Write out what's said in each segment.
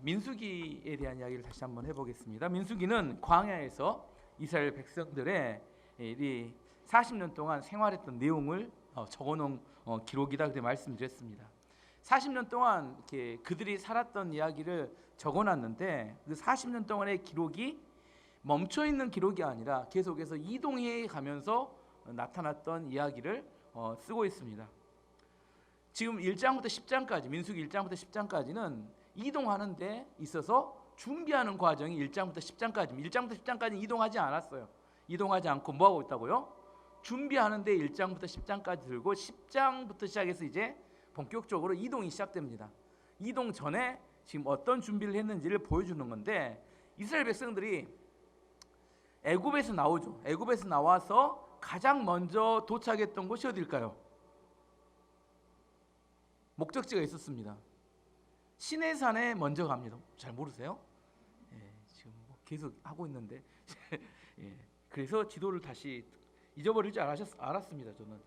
민수기에 대한 이야기를 다시 한번 해보겠습니다. 민수기는 광야에서 이스라엘 백성들의 이 40년 동안 생활했던 내용을 적어놓은 기록이다 그렇게 말씀드렸습니다. 40년 동안 이렇게 그들이 살았던 이야기를 적어놨는데 그 40년 동안의 기록이 멈춰 있는 기록이 아니라 계속해서 이동해 가면서 나타났던 이야기를 쓰고 있습니다. 지금 1장부터 10장까지 민수기 1장부터 10장까지는 이동하는 데 있어서 준비하는 과정이 1장부터 10장까지입니다. 1장부터 10장까지는 이동하지 않았어요. 이동하지 않고 뭐하고 있다고요? 준비하는 데 1장부터 10장까지 들고 10장부터 시작해서 이제 본격적으로 이동이 시작됩니다. 이동 전에 지금 어떤 준비를 했는지를 보여주는 건데 이스라엘 백성들이 애굽에서 나오죠. 애굽에서 나와서 가장 먼저 도착했던 곳이 어딜까요? 목적지가 있었습니다. 시내산에 먼저 갑니다. 잘 모르세요? 지금 계속 하고 있는데 그래서 지도를 다시 잊어버릴 줄 알았습니다. 저는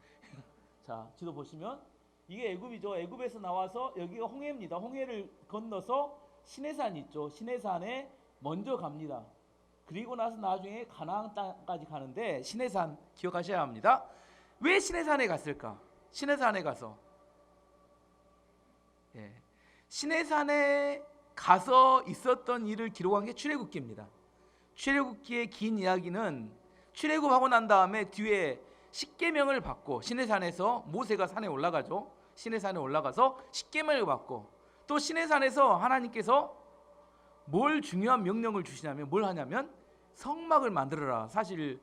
자 지도 보시면 이게 애굽이죠. 애굽에서 나와서 여기가 홍해입니다. 홍해를 건너서 시내산 있죠. 시내산에 먼저 갑니다. 그리고 나서 나중에 가나안 땅까지 가는데 시내산 기억하셔야 합니다. 왜 시내산에 갔을까? 시내산에 가서 시내산에 가서 있었던 일을 기록한 게 출애굽기입니다. 출애굽기의 긴 이야기는 출애굽하고 난 다음에 뒤에 십계명을 받고 시내산에서 모세가 산에 올라가죠. 시내산에 올라가서 십계명을 받고 또 시내산에서 하나님께서 뭘 중요한 명령을 주시냐면 뭘 하냐면 성막을 만들어라. 사실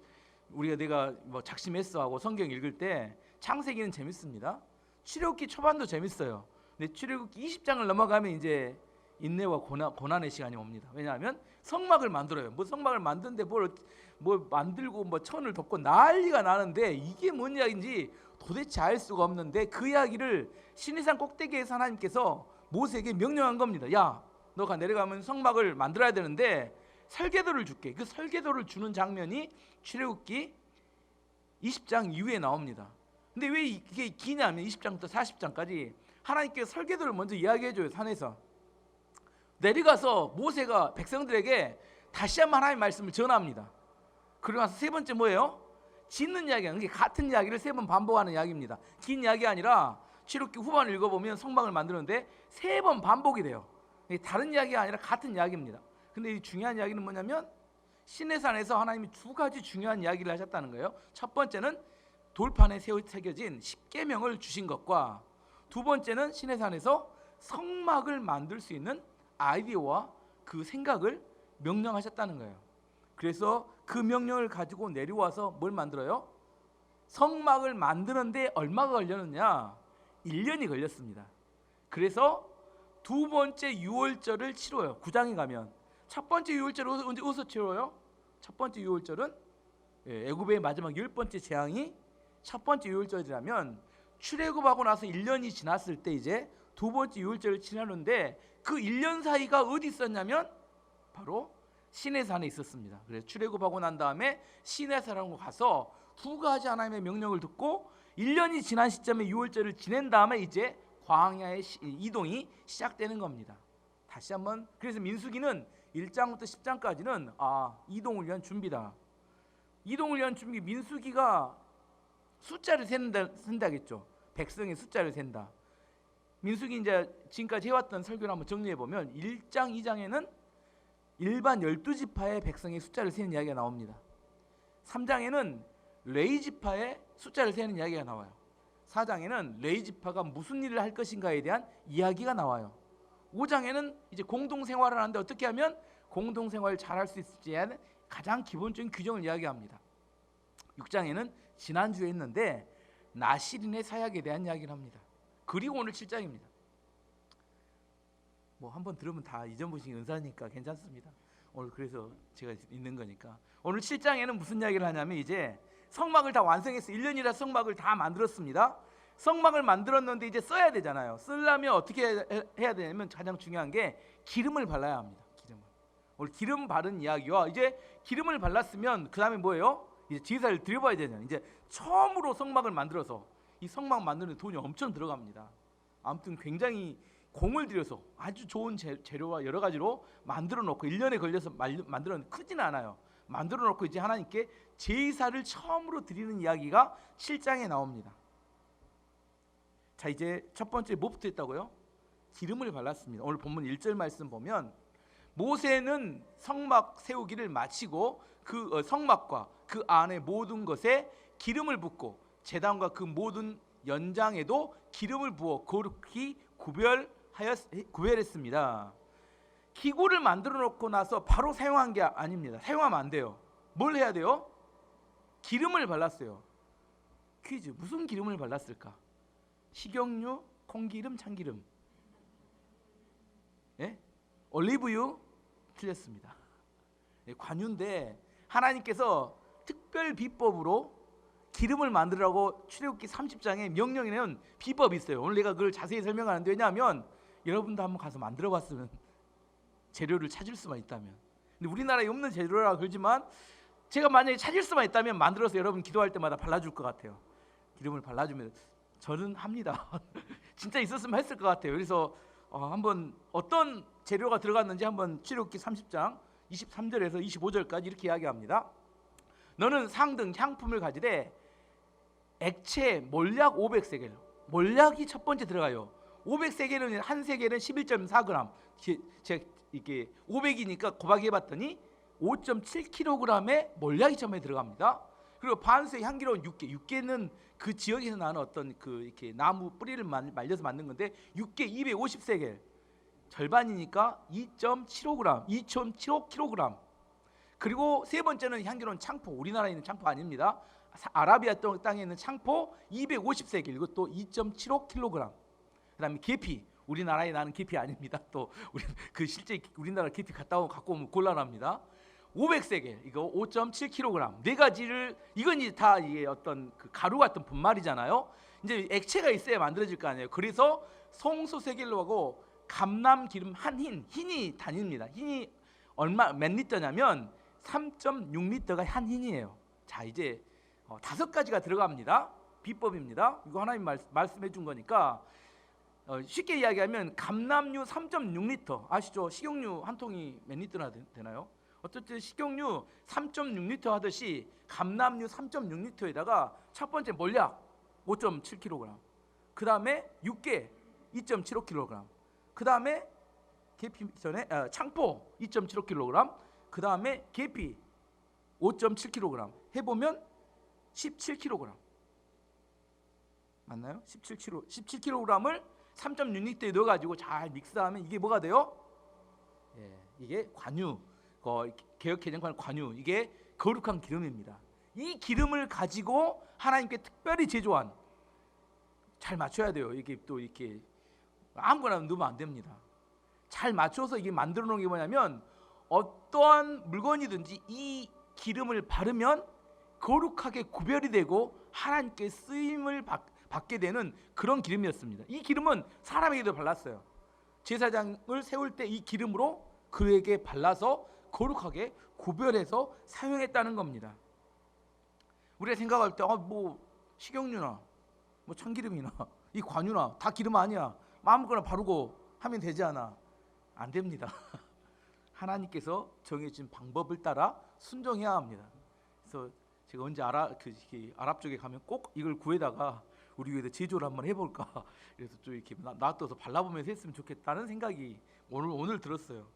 내가 작심했어 하고 성경 읽을 때 창세기는 재밌습니다. 출애굽기 초반도 재밌어요. 근데 출애굽기 20장을 넘어가면 이제 인내와 고난의 시간이 옵니다. 왜냐하면 성막을 만들어요. 성막을 만드는데 뭘 만들고 천을 덮고 난리가 나는데 이게 뭔 이야기인지 도대체 알 수가 없는데 그 이야기를 시내산 꼭대기에서 하나님께서 모세에게 명령한 겁니다. 야, 너가 내려가면 성막을 만들어야 되는데 설계도를 줄게. 그 설계도를 주는 장면이 출애굽기 20장 이후에 나옵니다. 근데 왜 이게 기냐면 20장부터 40장까지 하나님께서 설계도를 먼저 이야기해줘요. 산에서 내려가서 모세가 백성들에게 다시 한번 하나님의 말씀을 전합니다. 그러고 나서 세 번째 뭐예요? 짓는 이야기는 같은 이야기를 세 번 반복하는 이야기입니다. 긴 이야기 아니라 출애굽기 후반을 읽어보면 성막을 만드는데 세 번 반복이 돼요. 다른 이야기가 아니라 같은 이야기입니다. 근데 이 중요한 이야기는 뭐냐면 시내산에서 하나님이 두 가지 중요한 이야기를 하셨다는 거예요. 첫 번째는 돌판에 새겨진 십계명을 주신 것과 두 번째는 시내산에서 성막을 만들 수 있는 아이디어와 그 생각을 명령하셨다는 거예요. 그래서 그 명령을 가지고 내려와서 뭘 만들어요? 성막을 만드는데 얼마가 걸렸느냐? 1년이 걸렸습니다. 그래서 두 번째 유월절을 치러요. 9장에 가면 첫 번째 유월절을 언제 어디서 치러요? 첫 번째 유월절은 애굽의 마지막 10번째 재앙이 첫 번째 유월절이라면 출애굽하고 나서 1년이 지났을 때 이제 두 번째 유월절을 지나는데 그 1년 사이가 어디 있었냐면 바로 시내산에 있었습니다. 그래서 출애굽하고 난 다음에 시내산으로 가서 두 가지 하나님의 명령을 듣고 1년이 지난 시점에 유월절을 지낸 다음에 이제 광야의 이동이 시작되는 겁니다. 다시 한번 그래서 민수기는 1장부터 10장까지는 이동을 위한 준비다. 이동을 위한 준비. 민수기가 숫자를 센다겠죠. 백성의 숫자를 센다. 민수기 이제 지금까지 해왔던 설교를 한번 정리해 보면 1장, 2장에는 일반 12지파의 백성의 숫자를 세는 이야기가 나옵니다. 3장에는 레위지파의 숫자를 세는 이야기가 나와요. 4장에는 레위지파가 무슨 일을 할 것인가에 대한 이야기가 나와요. 5장에는 이제 공동생활을 하는데 어떻게 하면 공동생활을 잘할 수 있을지에 대한 가장 기본적인 규정을 이야기합니다. 6장에는 지난주에 했는데 나실인의 사약에 대한 이야기를 합니다. 그리고 오늘 7장입니다. 한번 들으면 다 이전 보신 은사니까 괜찮습니다. 오늘 그래서 제가 있는 거니까. 오늘 7장에는 무슨 이야기를 하냐면 이제 성막을 다 완성했어요. 1년이라 성막을 다 만들었습니다. 성막을 만들었는데 이제 써야 되잖아요. 쓰려면 어떻게 해야 되냐면 가장 중요한 게 기름을 발라야 합니다. 오늘 기름 바른 이야기와 이제 기름을 발랐으면 그 다음에 뭐예요? 이제 제사를 드려봐야 되잖아요. 이제 처음으로 성막을 만들어서 이 성막 만드는 데 돈이 엄청 들어갑니다. 아무튼 굉장히 공을 들여서 아주 좋은 재료와 여러 가지로 만들어 놓고 1년에 걸려서 만들어 크지는 않아요. 만들어 놓고 이제 하나님께 제사를 처음으로 드리는 이야기가 7장에 나옵니다. 자, 이제 첫 번째 뭐부터 했다고요? 기름을 발랐습니다. 오늘 본문 1절 말씀 보면 모세는 성막 세우기를 마치고 그 성막과 그 안에 모든 것에 기름을 붓고 제단과 그 모든 연장에도 기름을 부어 거룩히 구별했습니다. 기구를 만들어 놓고 나서 바로 사용한 게 아닙니다. 사용하면 안 돼요. 뭘 해야 돼요? 기름을 발랐어요. 퀴즈, 무슨 기름을 발랐을까? 식용유, 콩기름, 참기름? 예? 올리브유? 틀렸습니다. 예, 관유인데 하나님께서 특별 비법으로 기름을 만들라고 출애굽기 30장에 명령에는 비법이 있어요. 오늘 내가 그걸 자세히 설명하는데, 왜냐하면 여러분도 한번 가서 만들어 봤으면 재료를 찾을 수만 있다면. 근데 우리나라에 없는 재료라 그러지만 제가 만약에 찾을 수만 있다면 만들어서 여러분 기도할 때마다 발라줄 것 같아요. 기름을 발라주면 저는 합니다. 진짜 있었으면 했을 것 같아요. 그래서 한번 어떤 재료가 들어갔는지 한번 출애굽기 30장 23절에서 25절까지 이렇게 이야기합니다. 너는 상등 향품을 가지되 액체 몰약 500세겔. 몰약이 첫 번째 들어가요. 500세겔은 한 세겔은 11.4g. 제가 이게 500이니까 곱하기 해봤더니 5.7kg의 몰약이 처음에 들어갑니다. 그리고 반수의 향기로운 육개. 육개는 그 지역에서 나는 어떤 그 이렇게 나무 뿌리를 말려서 만든 건데 육개 250세겔. 절반이니까 2.75g, 2.75kg. 그리고 세 번째는 향기로운 창포. 우리나라에 있는 창포 아닙니다. 아라비아 땅에 있는 창포 250세겔. 이것도 2.75kg. 그다음에 계피. 우리나라에 나는 계피 아닙니다. 또 우리 그 실제 우리나라 계피 갖고 오면 곤란합니다. 500세겔. 이거 5.7kg. 네 가지를, 이건 이제 다 이게 어떤 그 가루 같은 분말이잖아요. 이제 액체가 있어야 만들어질 거 아니에요. 그래서 송소세겔로 하고 감람기름 한 흰이 단위입니다. 흰이 몇 리터냐면 3.6리터가 한 흰이에요. 자, 이제 5가지가 들어갑니다. 비법입니다. 이거 하나님 말씀해 준 거니까 쉽게 이야기하면 감람유 3.6리터 아시죠? 식용유 한 통이 몇 리터나 되나요? 어쨌든 식용유 3.6리터 하듯이 감람유 3.6리터에다가 첫 번째 몰약 5.7kg, 그 다음에 육개 2.75kg, 그 다음에 계피 전에 창포 2.75kg, 그 다음에 계피 5.7kg 해보면 17kg 맞나요? 17kg을 3.6리터에 넣어가지고 잘 믹스하면 이게 뭐가 돼요? 예, 이게 관유, 개혁개정관 관유, 이게 거룩한 기름입니다. 이 기름을 가지고 하나님께 특별히 제조한, 잘 맞춰야 돼요. 이게 또 이렇게 아무거나 넣으면 안 됩니다. 잘 맞춰서 이게 만들어 놓은 게 뭐냐면 어떠한 물건이든지 이 기름을 바르면 거룩하게 구별이 되고 하나님께 쓰임을 받게 되는 그런 기름이었습니다. 이 기름은 사람에게도 발랐어요. 제사장을 세울 때 이 기름으로 그에게 발라서 거룩하게 구별해서 사용했다는 겁니다. 우리가 생각할 때 뭐 식용유나 뭐 참기름이나 이 관유나 다 기름 아니야, 아무거나 바르고 하면 되지 않아. 안 됩니다. 하나님께서 정해진 방법을 따라 순종해야 합니다. 그래서 제가 언제 아랍 쪽에 가면 꼭 이걸 구해다가 우리 교회도 제조를 한번 해볼까, 그래서 좀 이렇게 놔둬서 발라보면서 했으면 좋겠다는 생각이 오늘 들었어요.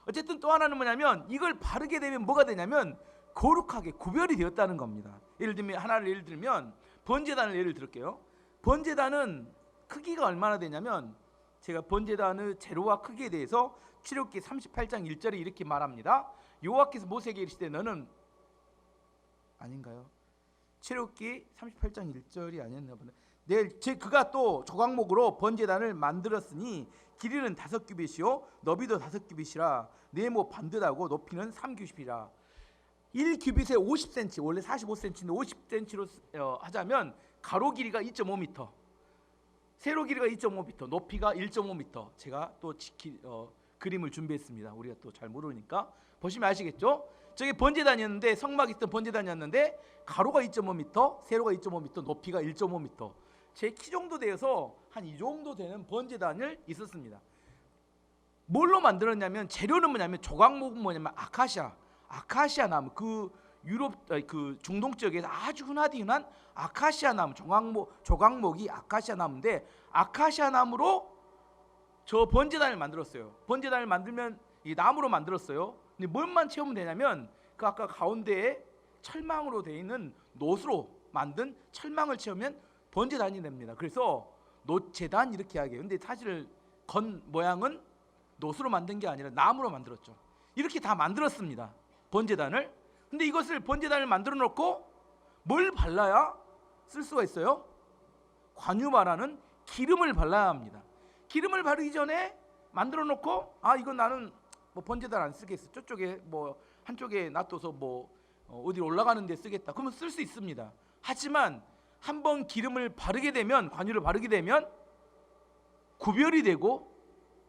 어쨌든 또 하나는 뭐냐면 이걸 바르게 되면 뭐가 되냐면 거룩하게 구별이 되었다는 겁니다. 예를 들면 번제단을 예를 들을게요. 번제단은 크기가 얼마나 되냐면 제가 번제단의 재료와 크기에 대해서 출애굽기 38장 1절에 이렇게 말합니다. 여호와께서 모세에게 이르시되 너는 아닌가요? 출애굽기 38장 1절이 아니었나 보네. 그가 또 조각목으로 번제단을 만들었으니 길이는 5규빗이요 너비도 5규빗이라 네모 반듯하고 높이는 3규빗이라 1규빗에 50cm, 원래 45cm인데 50cm로 하자면 가로 길이가 2.5m, 세로 길이가 2.5m, 높이가 1.5m. 제가 또 그림을 준비했습니다. 우리가 또 잘 모르니까 보시면 아시겠죠? 저게 번제단이었는데, 성막이 있던 번제단이었는데 가로가 2.5m, 세로가 2.5m, 높이가 1.5m. 제 키 정도 되어서 한 이 정도 되는 번제단을 있었습니다. 뭘로 만들었냐면, 재료는 뭐냐면, 조각목은 뭐냐면 아카시아 나무, 그 유럽 그 중동 지역에서 아주 흔하디 흔한 아카시아 나무, 조각목이 아카시아 나무인데, 아카시아 나무로 저 번제단을 만들었어요. 번제단을 만들면 이 나무로 만들었어요. 근데 뭘만 채우면 되냐면, 그 아까 가운데에 철망으로 되어 있는 놋으로 만든 철망을 채우면 번제단이 됩니다. 그래서 놋제단 이렇게 이야기해요. 근데 사실 건 모양은 놋으로 만든 게 아니라 나무로 만들었죠. 이렇게 다 만들었습니다, 번제단을. 근데 이것을 번제단을 만들어 놓고 뭘 발라야 쓸 수가 있어요? 관유마라는 기름을 발라야 합니다. 기름을 바르기 전에 만들어 놓고, 이건 나는 뭐 번제단 안 쓰겠어, 저쪽에 뭐 한쪽에 놔둬서 뭐 어디 올라가는 데 쓰겠다, 그러면 쓸 수 있습니다. 하지만 한번 기름을 바르게 되면, 관유를 바르게 되면 구별이 되고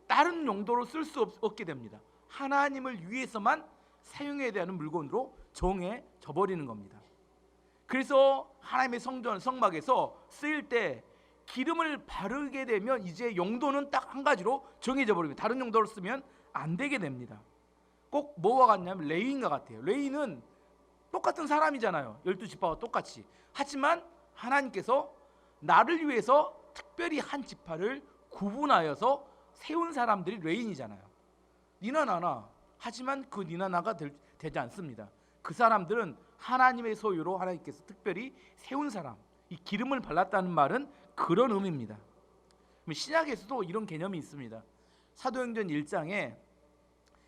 다른 용도로 쓸 수 없게 됩니다. 하나님을 위해서만 사용해야 되는 물건으로 정해져 버리는 겁니다. 그래서 하나님의 성전, 성막에서 쓰일 때 기름을 바르게 되면 이제 용도는 딱 한 가지로 정해져 버립니다. 다른 용도로 쓰면 안 되게 됩니다. 꼭 뭐와 같냐면 레위인과 같아요. 레위인은 똑같은 사람이잖아요, 12지파와 똑같이. 하지만 하나님께서 나를 위해서 특별히 한 지파를 구분하여서 세운 사람들이 레위인이잖아요. 니나 나나. 하지만 그 니나 나가 되지 않습니다. 그 사람들은 하나님의 소유로 하나님께서 특별히 세운 사람, 이 기름을 발랐다는 말은 그런 의미입니다. 신약에서도 이런 개념이 있습니다. 사도행전 1장에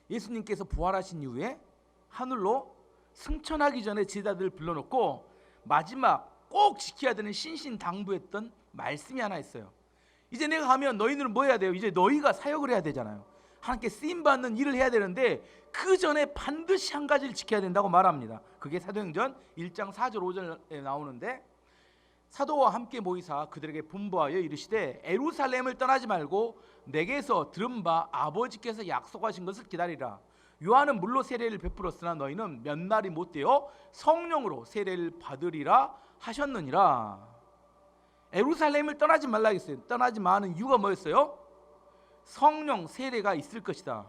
예수님께서 부활하신 이후에 하늘로 승천하기 전에 제자들을 불러놓고 마지막 꼭 지켜야 되는 신신당부했던 말씀이 하나 있어요. 이제 내가 가면 너희들은 뭐 해야 돼요? 이제 너희가 사역을 해야 되잖아요. 하나님께 쓰임받는 일을 해야 되는데 그 전에 반드시 한 가지를 지켜야 된다고 말합니다. 그게 사도행전 1장 4절 5절에 나오는데, 사도와 함께 모이사 그들에게 분부하여 이르시되 예루살렘을 떠나지 말고 내게서 들은 바 아버지께서 약속하신 것을 기다리라. 요한은 물로 세례를 베풀었으나 너희는 몇 날이 못 되어 성령으로 세례를 받으리라 하셨느니라. 예루살렘을 떠나지 말라 했어요. 떠나지 마는 이유가 뭐였어요? 성령 세례가 있을 것이다.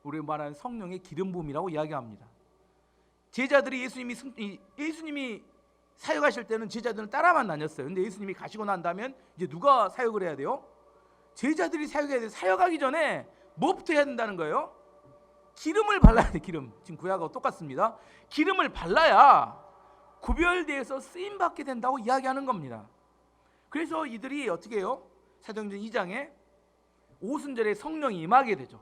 우리 말하는 성령의 기름 부음이라고 이야기합니다. 제자들이 예수님이 사역하실 때는 제자들은 따라만 다녔어요. 근데 예수님이 가시고 난 다음에 이제 누가 사역을 해야 돼요? 제자들이 사역해야 돼요. 사역하기 전에 뭐부터 해야 된다는 거예요? 기름을 발라야 돼. 기름. 지금 구약하고 똑같습니다. 기름을 발라야 구별되어서 쓰임 받게 된다고 이야기하는 겁니다. 그래서 이들이 어떻게 해요? 사도행전 2장에 오순절에 성령이 임하게 되죠.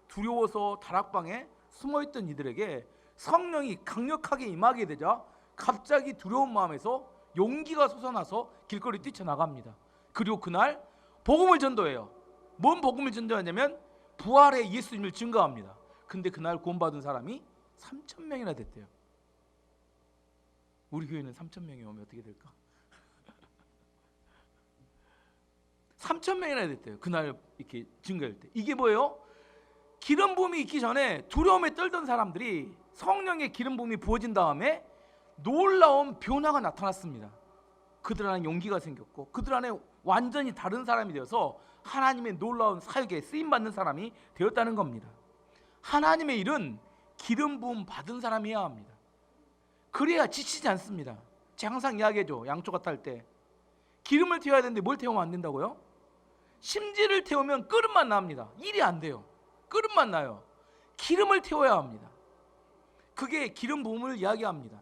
두려워서 다락방에 숨어있던 이들에게 성령이 강력하게 임하게 되자 갑자기 두려운 마음에서 용기가 솟아나서 길거리 뛰쳐나갑니다. 그리고 그날 복음을 전도해요. 뭔 복음을 전도하냐면 부활의 예수님을 증거합니다. 근데 그날 구원받은 사람이 3,000명이나 됐대요. 우리 교회는 3,000명이 오면 어떻게 될까? 3,000명이나 됐대요. 그날 이렇게 증거할 때. 이게 뭐예요? 기름 부음이 있기 전에 두려움에 떨던 사람들이 성령의 기름 부음이 부어진 다음에 놀라운 변화가 나타났습니다. 그들 안에 용기가 생겼고 그들 안에 완전히 다른 사람이 되어서 하나님의 놀라운 사역에 쓰임받는 사람이 되었다는 겁니다. 하나님의 일은 기름 부음 받은 사람이 해야 합니다. 그래야 지치지 않습니다. 제가 항상 이야기해줘. 양초가 탈 때 기름을 태워야 되는데 뭘 태우면 안 된다고요? 심지를 태우면 끓음만 납니다. 일이 안 돼요. 끓음만 나요. 기름을 태워야 합니다. 그게 기름 부음을 이야기합니다.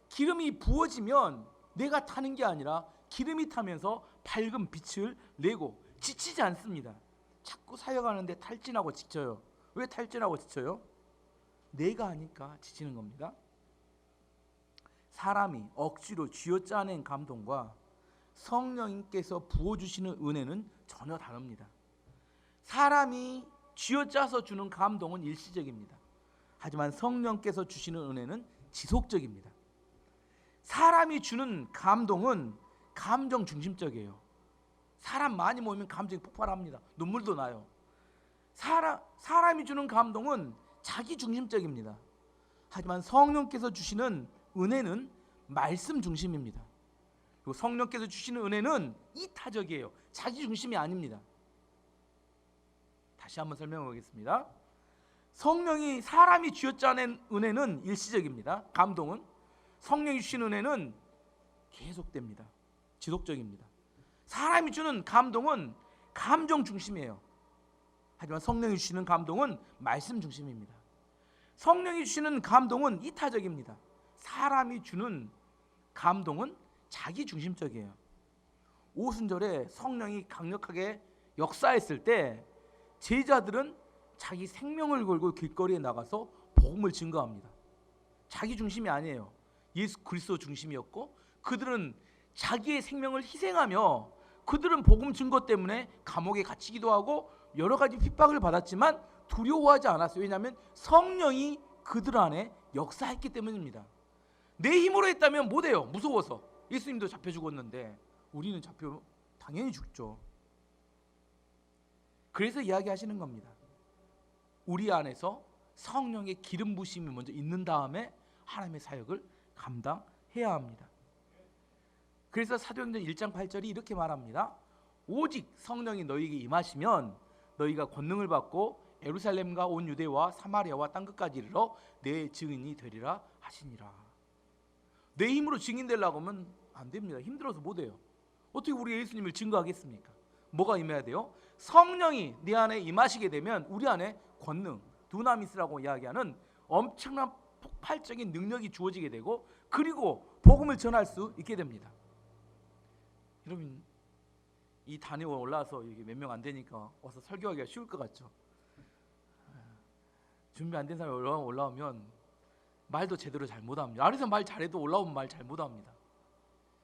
기름이 부어지면 내가 타는 게 아니라 기름이 타면서 밝은 빛을 내고 지치지 않습니다. 자꾸 사역하는데 탈진하고 지쳐요. 왜 탈진하고 지쳐요? 내가 하니까 지치는 겁니다. 사람이 억지로 쥐어짜낸 감동과 성령님께서 부어주시는 은혜는 전혀 다릅니다. 사람이 쥐어짜서 주는 감동은 일시적입니다. 하지만 성령께서 주시는 은혜는 지속적입니다. 사람이 주는 감동은 감정 중심적이에요. 사람 많이 모이면 감정이 폭발합니다. 눈물도 나요. 사람이 주는 감동은 자기 중심적입니다. 하지만 성령께서 주시는 은혜는 말씀 중심입니다. 그리고 성령께서 주시는 은혜는 이타적이에요. 자기 중심이 아닙니다. 다시 한번 설명해 보겠습니다. 성령이 사람이 쥐어짜낸 은혜는 일시적입니다. 감동은. 성령이 주시는 은혜는 계속됩니다. 지속적입니다. 사람이 주는 감동은 감정 중심이에요. 하지만 성령이 주시는 감동은 말씀 중심입니다. 성령이 주시는 감동은 이타적입니다. 사람이 주는 감동은 자기 중심적이에요. 오순절에 성령이 강력하게 역사했을 때 제자들은 자기 생명을 걸고 길거리에 나가서 복음을 증거합니다. 자기 중심이 아니에요. 예수 그리스도 중심이었고, 그들은 자기의 생명을 희생하며 그들은 복음 증거 때문에 감옥에 갇히기도 하고 여러 가지 핍박을 받았지만 두려워하지 않았어요. 왜냐하면 성령이 그들 안에 역사했기 때문입니다. 내 힘으로 했다면 못해요. 무서워서. 예수님도 잡혀 죽었는데 우리는 잡혀 당연히 죽죠. 그래서 이야기하시는 겁니다. 우리 안에서 성령의 기름 부심이 먼저 있는 다음에 하나님의 사역을 감당해야 합니다. 그래서 사도행전 1장 8절이 이렇게 말합니다. 오직 성령이 너희에게 임하시면 너희가 권능을 받고 예루살렘과 온 유대와 사마리아와 땅끝까지 이르러 내 증인이 되리라 하시니라. 내 힘으로 증인 되려고 하면 안 됩니다. 힘들어서 못 해요. 어떻게 우리 예수님을 증거하겠습니까? 뭐가 임해야 돼요? 성령이 내 안에 임하시게 되면 우리 안에 권능, 두나미스라고 이야기하는 엄청난 폭발적인 능력이 주어지게 되고, 그리고 복음을 전할 수 있게 됩니다. 여러분, 이 단위에 올라와서 이게 몇 명 안 되니까 와서 설교하기가 쉬울 것 같죠? 준비 안 된 사람이 올라오면 말도 제대로 잘 못합니다. 아래서 말 잘해도 올라오면 말 잘 못합니다.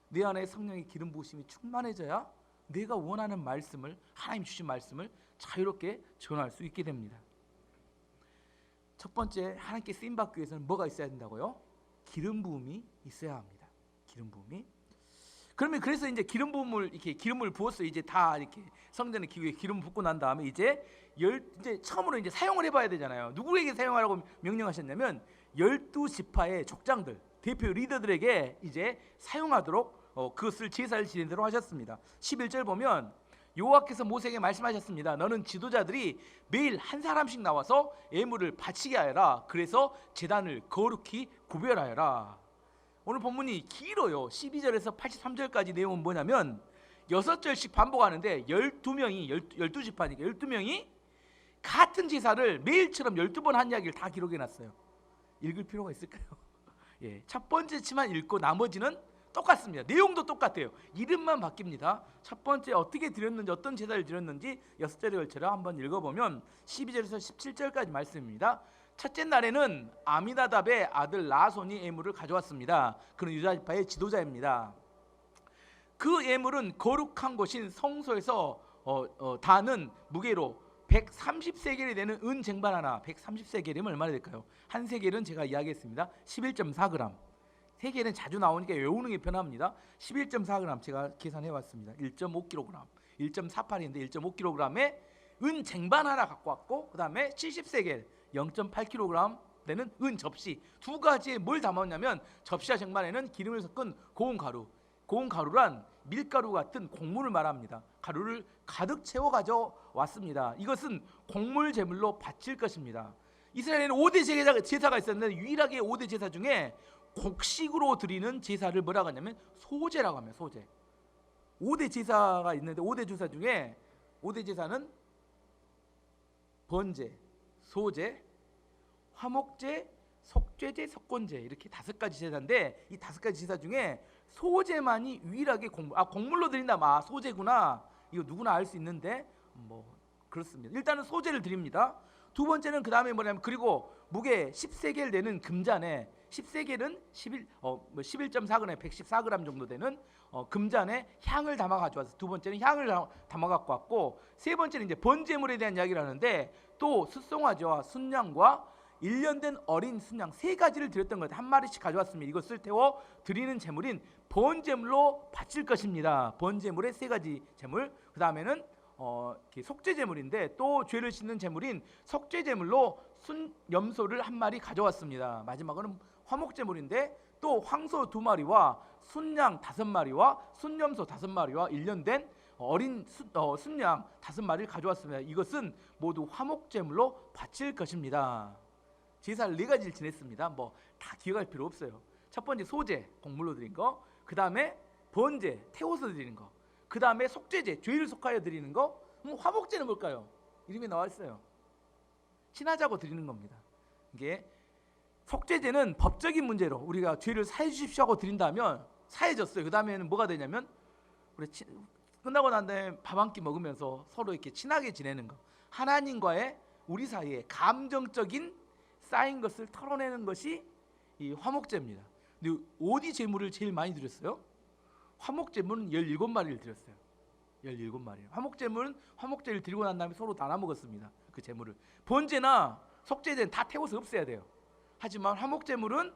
내 안에 성령의 기름 부으심이 충만해져야 내가 원하는 말씀을, 하나님 주신 말씀을 자유롭게 전할 수 있게 됩니다. 첫 번째, 하나님께 쓰임 받기 위해서는 뭐가 있어야 된다고요? 기름 부음이 있어야 합니다. 기름 부음이. 그러면 그래서 이제 기름 부음을 이렇게 기름을 부었어요. 이제 다 이렇게 성전의 기구에 기름 붓고 난 다음에 이제 처음으로 이제 사용을 해봐야 되잖아요. 누구에게 사용하라고 명령하셨냐면 12지파의 족장들, 대표 리더들에게 이제 사용하도록 그것을 제사를 지내도록 하셨습니다. 11절 보면 여호와께서 모세에게 말씀하셨습니다. 너는 지도자들이 매일 한 사람씩 나와서 예물을 바치게 하여라. 그래서 제단을 거룩히 구별하여라. 오늘 본문이 길어요. 12절에서 83절까지 내용은 뭐냐면 6절씩 반복하는데 12지파니까 12명이 같은 제사를 매일처럼 12번 한 이야기를 다 기록해놨어요. 읽을 필요가 있을까요? 예, 첫 번째치만 읽고 나머지는 똑같습니다. 내용도 똑같아요. 이름만 바뀝니다. 첫 번째 어떻게 드렸는지, 어떤 제사를 드렸는지 6절에 걸쳐 한번 읽어보면 12절에서 17절까지 말씀입니다. 첫째 날에는 아미나답의 아들 나손이 예물을 가져왔습니다. 그는 유다지파의 지도자입니다. 그 예물은 거룩한 곳인 성소에서 다는 무게로 130세겔이 되는 은 쟁반 하나, 130세겔이면 얼마나 될까요? 한 세겔은 제가 이야기했습니다. 11.4g. 세겔은 자주 나오니까 외우는 게 편합니다. 11.4g 제가 계산해 왔습니다. 1.5kg, 1.48인데 1.5kg의 은 쟁반 하나 갖고 왔고, 그 다음에 70세겔 0.8kg 되는 은 접시, 두 가지에 뭘 담았냐면 접시와 쟁반에는 기름을 섞은 고운 가루란 밀가루 같은 곡물을 말합니다. 가루를 가득 채워 가져왔습니다. 이것은 곡물 제물로 바칠 것입니다. 이스라엘에는 5대 제사가 있었는데 유일하게 5대 제사 중에 곡식으로 드리는 제사를 뭐라고 하냐면 소제라고 합니다. 소제. 5대 제사가 있는데 5대 제사 중에 5대 제사는 번제, 소제, 화목제, 속죄제, 석곤제, 이렇게 5가지 제사인데 이 5가지 제사 중에 소제만이 유일하게 곡물로 드린다. 소제구나. 이거 누구나 알 수 있는데 뭐 그렇습니다. 일단은 소제를 드립니다. 두 번째는 그 다음에 뭐냐면, 그리고 무게 10세겔 되는 금잔에, 10세겔은 11.4g, 114g 정도 되는 금잔에 향을 담아 가져와서 두 번째는 향을 담아 갖고 왔고, 세 번째는 이제 번제물에 대한 이야기를 하는데 또 숫송아지와 순양과 1년 된 어린 순양 3가지를 드렸던 것, 한 마리씩 가져왔습니다. 이것을 태워 드리는 제물인 번제물로 바칠 것입니다. 번제물의 3가지 제물. 그 다음에는 속죄 제물인데 또 죄를 씻는 제물인 속죄 제물로 염소를 한 마리 가져왔습니다. 마지막으로는 화목 제물인데 또 황소 2마리와 순양 5마리와 순염소 5마리와 1년 된 어린 순양 5마리를 가져왔습니다. 이것은 모두 화목제물로 바칠 것입니다. 제사를 4가지를 지냈습니다. 뭐 다 기억할 필요 없어요. 첫 번째 소제, 곡물로 드린 거, 그 다음에 번제, 태워서 드리는 거, 그 다음에 속죄제, 죄를 속하여 드리는 거. 화목제는 뭘까요? 이름이 나와 있어요. 친하자고 드리는 겁니다. 이게 속죄제는 법적인 문제로 우리가 죄를 사해 주십시오 하고 드린다면 사해졌어요. 그 다음에는 뭐가 되냐면 우리 끝나고 난 다음에 밥 한 끼 먹으면서 서로 이렇게 친하게 지내는 거, 하나님과의 우리 사이에 감정적인 쌓인 것을 털어내는 것이 이 화목제입니다. 근데 어디 제물을 제일 많이 드렸어요? 화목제물은 17마리를 드렸어요. 17마리. 화목제물은 화목제를 드리고 난 다음에 서로 나눠 먹었습니다. 그 제물을. 번제나 속죄제는 다 태워서 없애야 돼요. 하지만 화목제물은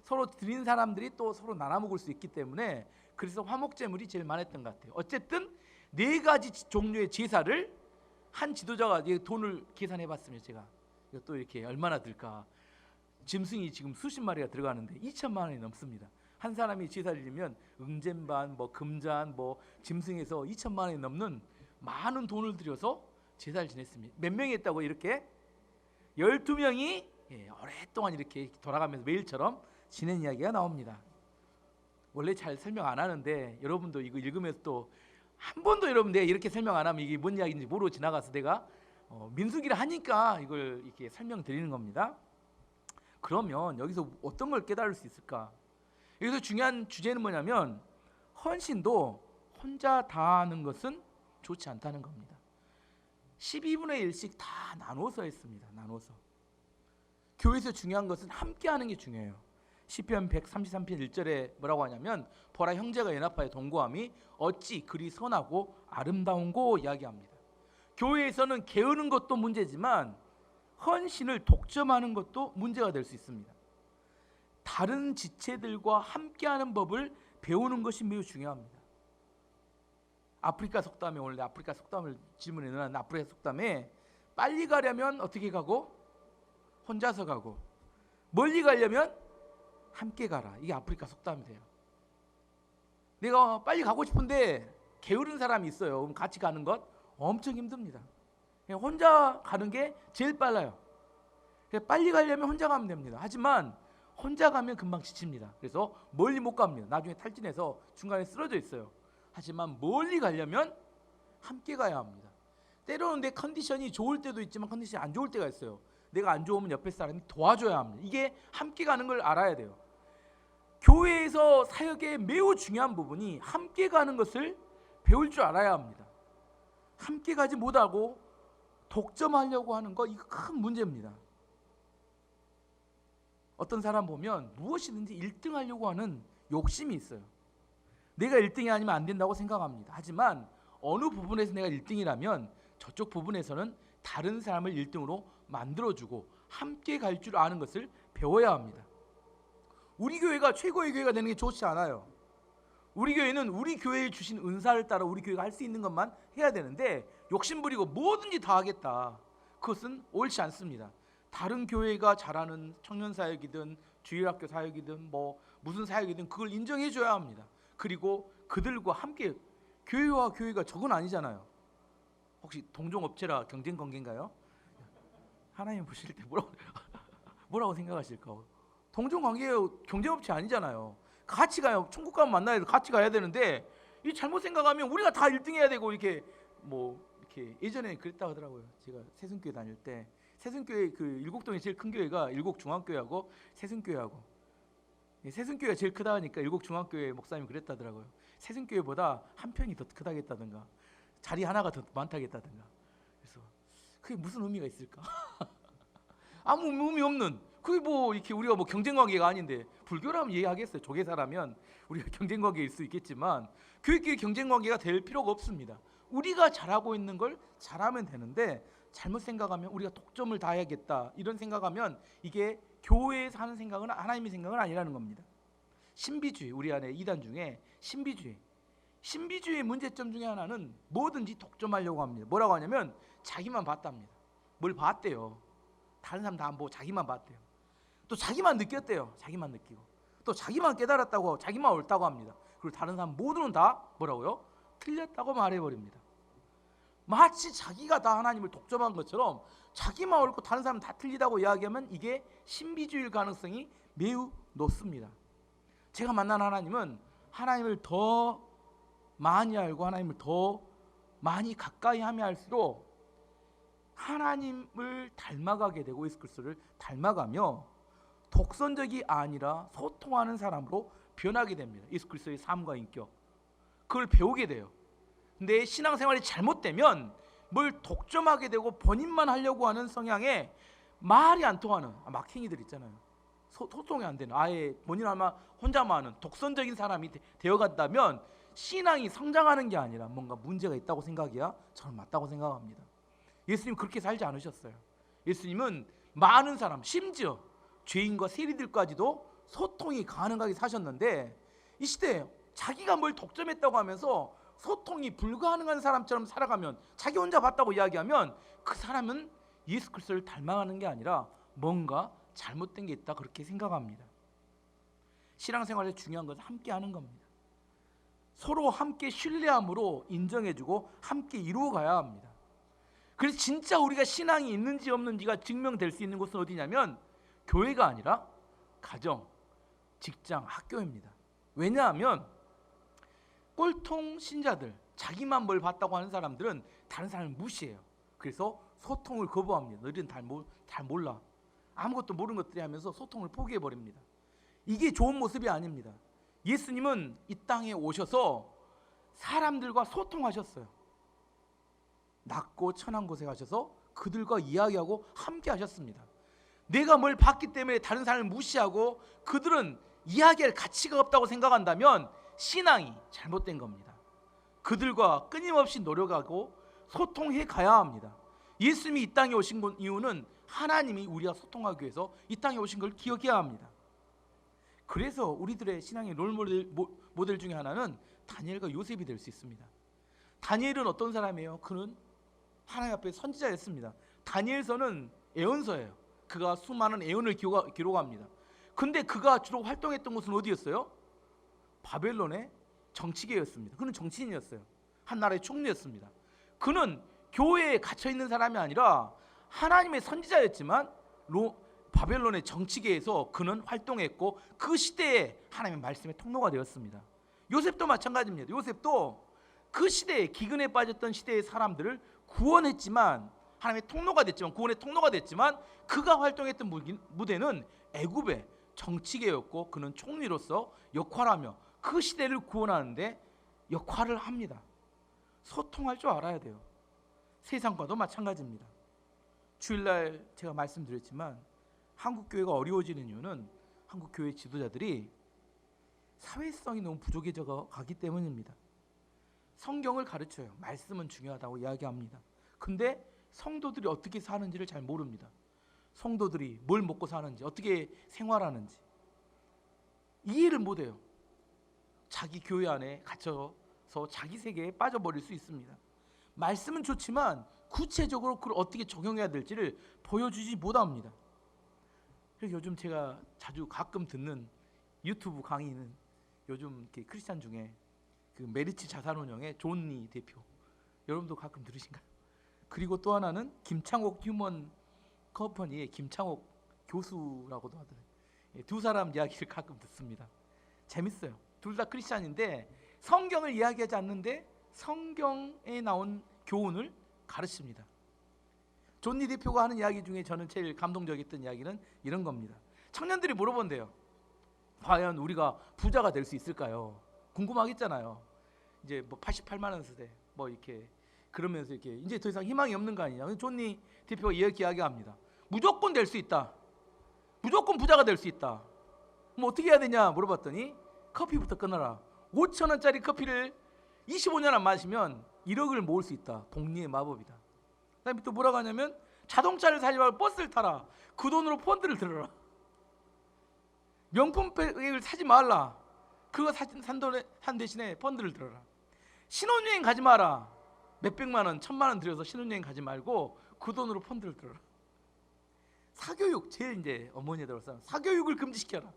서로 드린 사람들이 또 서로 나눠 먹을 수 있기 때문에 그래서 화목제물이 제일 많았던 것 같아요. 어쨌든 4가지 종류의 제사를 한 지도자가 돈을 계산해 봤습니다. 제가 이것도 이렇게 얼마나 들까? 짐승이 지금 수십 마리가 들어가는데 2천만 원이 넘습니다. 한 사람이 제사를 드리면 응잼반, 뭐 금잔, 뭐 짐승에서 2천만 원이 넘는 많은 돈을 들여서 제사를 지냈습니다. 몇 명이 했다고? 이렇게 12명이 오랫동안 이렇게 돌아가면서 매일처럼 지낸 이야기가 나옵니다. 원래 잘 설명 안 하는데 여러분도 이거 읽으면서 또 한 번도 여러분 내가 이렇게 설명 안 하면 이게 뭔 이야기인지 모르고 지나가서 내가 민수기를 하니까 이걸 이렇게 설명드리는 겁니다. 그러면 여기서 어떤 걸 깨달을 수 있을까? 여기서 중요한 주제는 뭐냐면 헌신도 혼자 다 하는 것은 좋지 않다는 겁니다. 12분의 1씩 다 나눠서 했습니다. 나눠서. 교회에서 중요한 것은 함께 하는 게 중요해요. 시편 133편 1절에 뭐라고 하냐면 보라 형제가 연합하여 동거함이 어찌 그리 선하고 아름다운고 이야기합니다. 교회에서는 게으른 것도 문제지만 헌신을 독점하는 것도 문제가 될 수 있습니다. 다른 지체들과 함께하는 법을 배우는 것이 매우 중요합니다. 아프리카 속담에 오늘 아프리카 속담을 질문해 놓은 아프리카 속담에 빨리 가려면 어떻게 가고? 혼자서 가고, 멀리 가려면 함께 가라. 이게 아프리카 속담이 돼요. 내가 빨리 가고 싶은데 게으른 사람이 있어요. 그럼 같이 가는 것 엄청 힘듭니다. 그냥 혼자 가는 게 제일 빨라요. 빨리 가려면 혼자 가면 됩니다. 하지만 혼자 가면 금방 지칩니다. 그래서 멀리 못 갑니다. 나중에 탈진해서 중간에 쓰러져 있어요. 하지만 멀리 가려면 함께 가야 합니다. 때로는 내 컨디션이 좋을 때도 있지만 컨디션이 안 좋을 때가 있어요. 내가 안 좋으면 옆에 사람이 도와줘야 합니다. 이게 함께 가는 걸 알아야 돼요. 교회에서 사역의 매우 중요한 부분이 함께 가는 것을 배울 줄 알아야 합니다. 함께 가지 못하고 독점하려고 하는 거, 이거 큰 문제입니다. 어떤 사람 보면 무엇이든지 1등 하려고 하는 욕심이 있어요. 내가 1등이 아니면 안 된다고 생각합니다. 하지만 어느 부분에서 내가 1등이라면 저쪽 부분에서는 다른 사람을 1등으로 만들어주고 함께 갈 줄 아는 것을 배워야 합니다. 우리 교회가 최고의 교회가 되는 게 좋지 않아요. 우리 교회는 우리 교회에 주신 은사를 따라 우리 교회가 할 수 있는 것만 해야 되는데 욕심부리고 뭐든지 다 하겠다. 그것은 옳지 않습니다. 다른 교회가 잘하는 청년 사역이든 주일학교 사역이든 뭐 무슨 사역이든 그걸 인정해 줘야 합니다. 그리고 그들과 함께, 교회와 교회가 저건 아니잖아요. 혹시 동종업체라 경쟁 관계인가요? 하나님 보실 때 뭐라고 생각하실까? 동종관계예요. 경쟁업체 아니잖아요. 같이 가요. 천국 가면 만나야 돼. 같이 가야 되는데 이 잘못 생각하면 우리가 다 1등 해야 되고 이렇게 이렇게 예전에 그랬다 하더라고요. 제가 세순교회 다닐 때 세순교회 그 일곡동에 제일 큰 교회가 일곡중앙교회하고 세순교회하고, 세순교회가 제일 크다 하니까 일곡중앙교회 목사님이 그랬다더라고요. 세순교회보다 한 편이 더 크다겠다든가 자리 하나가 더 많다겠다든가. 그래서 그게 무슨 의미가 있을까? 아무 의미 없는, 그게 뭐 이렇게 우리가 뭐 경쟁 관계가 아닌데, 불교라면 이해하겠어요. 조계사라면 우리가 경쟁 관계일 수 있겠지만 교회끼리 경쟁 관계가 될 필요가 없습니다. 우리가 잘하고 있는 걸 잘하면 되는데 잘못 생각하면 우리가 독점을 다 해야겠다 이런 생각하면 이게 교회에서 하는 생각은 하나님의 생각은 아니라는 겁니다. 신비주의, 우리 안에 이단 중에 신비주의의 문제점 중에 하나는 뭐든지 독점하려고 합니다. 뭐라고 하냐면 자기만 봤답니다. 뭘 봤대요. 다른 사람 다 안 보고 자기만 봤대요. 또 자기만 느꼈대요. 자기만 느끼고 또 자기만 깨달았다고, 자기만 옳다고 합니다. 그리고 다른 사람 모두는 다 뭐라고요? 틀렸다고 말해버립니다. 마치 자기가 다 하나님을 독점한 것처럼 자기만 옳고 다른 사람은 다 틀리다고 이야기하면 이게 신비주의일 가능성이 매우 높습니다. 제가 만난 하나님은 하나님을 더 많이 알고 하나님을 더 많이 가까이 하면 할수록 하나님을 닮아가게 되고 예수 그리스도를 닮아가며 독선적이 아니라 소통하는 사람으로 변하게 됩니다. 예수 그리스도의 삶과 인격, 그걸 배우게 돼요. 근데 신앙생활이 잘못되면 뭘 독점하게 되고 본인만 하려고 하는 성향에 말이 안 통하는 막행이들 있잖아요. 소통이 안 되는, 아예 본인 아마 혼자만 하는 독선적인 사람이 되어간다면 신앙이 성장하는 게 아니라 뭔가 문제가 있다고 생각해야 저는 맞다고 생각합니다. 예수님 그렇게 살지 않으셨어요. 예수님은 많은 사람, 심지어 죄인과 세리들까지도 소통이 가능하게 사셨는데, 이 시대에 자기가 뭘 독점했다고 하면서 소통이 불가능한 사람처럼 살아가면, 자기 혼자 봤다고 이야기하면 그 사람은 예수 그리스도를 닮아가는 게 아니라 뭔가 잘못된 게 있다, 그렇게 생각합니다. 신앙생활에 중요한 것은 함께 하는 겁니다. 서로 함께 신뢰함으로 인정해주고 함께 이루어가야 합니다. 그래서 진짜 우리가 신앙이 있는지 없는지가 증명될 수 있는 곳은 어디냐면 교회가 아니라 가정, 직장, 학교입니다. 왜냐하면 꼴통 신자들, 자기만 뭘 봤다고 하는 사람들은 다른 사람을 무시해요. 그래서 소통을 거부합니다. 너희들은 잘 몰라, 아무것도 모르는 것들이 하면서 소통을 포기해버립니다. 이게 좋은 모습이 아닙니다. 예수님은 이 땅에 오셔서 사람들과 소통하셨어요. 낮고 천한 곳에 가셔서 그들과 이야기하고 함께 하셨습니다. 내가 뭘 봤기 때문에 다른 사람을 무시하고 그들은 이야기할 가치가 없다고 생각한다면 신앙이 잘못된 겁니다. 그들과 끊임없이 노력하고 소통해 가야 합니다. 예수님이 이 땅에 오신 이유는 하나님이 우리와 소통하기 위해서 이 땅에 오신 걸 기억해야 합니다. 그래서 우리들의 신앙의 롤모델 중에 하나는 다니엘과 요셉이 될 수 있습니다. 다니엘은 어떤 사람이에요? 그는 하나님 앞에 선지자였습니다. 다니엘서는 애언서예요. 그가 수많은 애언을 기록합니다. 근데 그가 주로 활동했던 곳은 어디였어요? 바벨론의 정치계였습니다. 그는 정치인이었어요. 한 나라의 총리였습니다. 그는 교회에 갇혀있는 사람이 아니라 하나님의 선지자였지만 바벨론의 정치계에서 그는 활동했고 그 시대에 하나님의 말씀의 통로가 되었습니다. 요셉도 마찬가지입니다. 요셉도 그 시대에 기근에 빠졌던 시대의 사람들을 구원했지만, 하나님의 통로가 됐지만, 구원의 통로가 됐지만 그가 활동했던 무대는 애굽의 정치계였고 그는 총리로서 역할하며 그 시대를 구원하는데 역할을 합니다. 소통할 줄 알아야 돼요. 세상과도 마찬가지입니다. 주일날 제가 말씀드렸지만 한국교회가 어려워지는 이유는 한국교회 지도자들이 사회성이 너무 부족해져 가기 때문입니다. 성경을 가르쳐요. 말씀은 중요하다고 이야기합니다. 근데 성도들이 어떻게 사는지를 잘 모릅니다. 성도들이 뭘 먹고 사는지, 어떻게 생활하는지 이해를 못해요. 자기 교회 안에 갇혀서 자기 세계에 빠져버릴 수 있습니다. 말씀은 좋지만 구체적으로 그걸 어떻게 적용해야 될지를 보여주지 못합니다. 그래서 요즘 제가 자주 가끔 듣는 유튜브 강의는 요즘 크리스찬 중에 그 메리츠 자산운용의 존니 대표, 여러분도 가끔 들으신가요? 그리고 또 하나는 김창옥 휴먼 컴퍼니의 김창옥 교수라고도 하더라고요. 두 사람 이야기를 가끔 듣습니다. 재밌어요. 둘 다 크리스찬인데 성경을 이야기하지 않는데 성경에 나온 교훈을 가르칩니다. 존니 대표가 하는 이야기 중에 저는 제일 감동적이었던 이야기는 이런 겁니다. 청년들이 물어본대요. 과연 우리가 부자가 될 수 있을까요? 궁금하겠잖아요. 이제 뭐 88만 원 세대 뭐 이렇게 그러면서 이렇게 이제 더 이상 희망이 없는 거 아니냐. 존니 대표가 이렇게 이야기합니다. 무조건 될 수 있다. 무조건 부자가 될 수 있다. 뭐 어떻게 해야 되냐 물어봤더니 커피부터 끊어라. 5천 원짜리 커피를 25년 안 마시면 1억을 모을 수 있다. 복리의 마법이다. 그다음에 또 뭐라고 하냐면 자동차를 사지 말고 버스를 타라. 그 돈으로 펀드를 들어라. 명품백을 사지 말라. 그거 산 대신에 펀드를 들어라. 신혼여행 가지 마라. 몇백만 원, 1,000만 원 들여서 신혼여행 가지 말고 그 돈으로 펀드를 들어라. 사교육, 제일 이제 어머니들 사교육을 금지시켜라.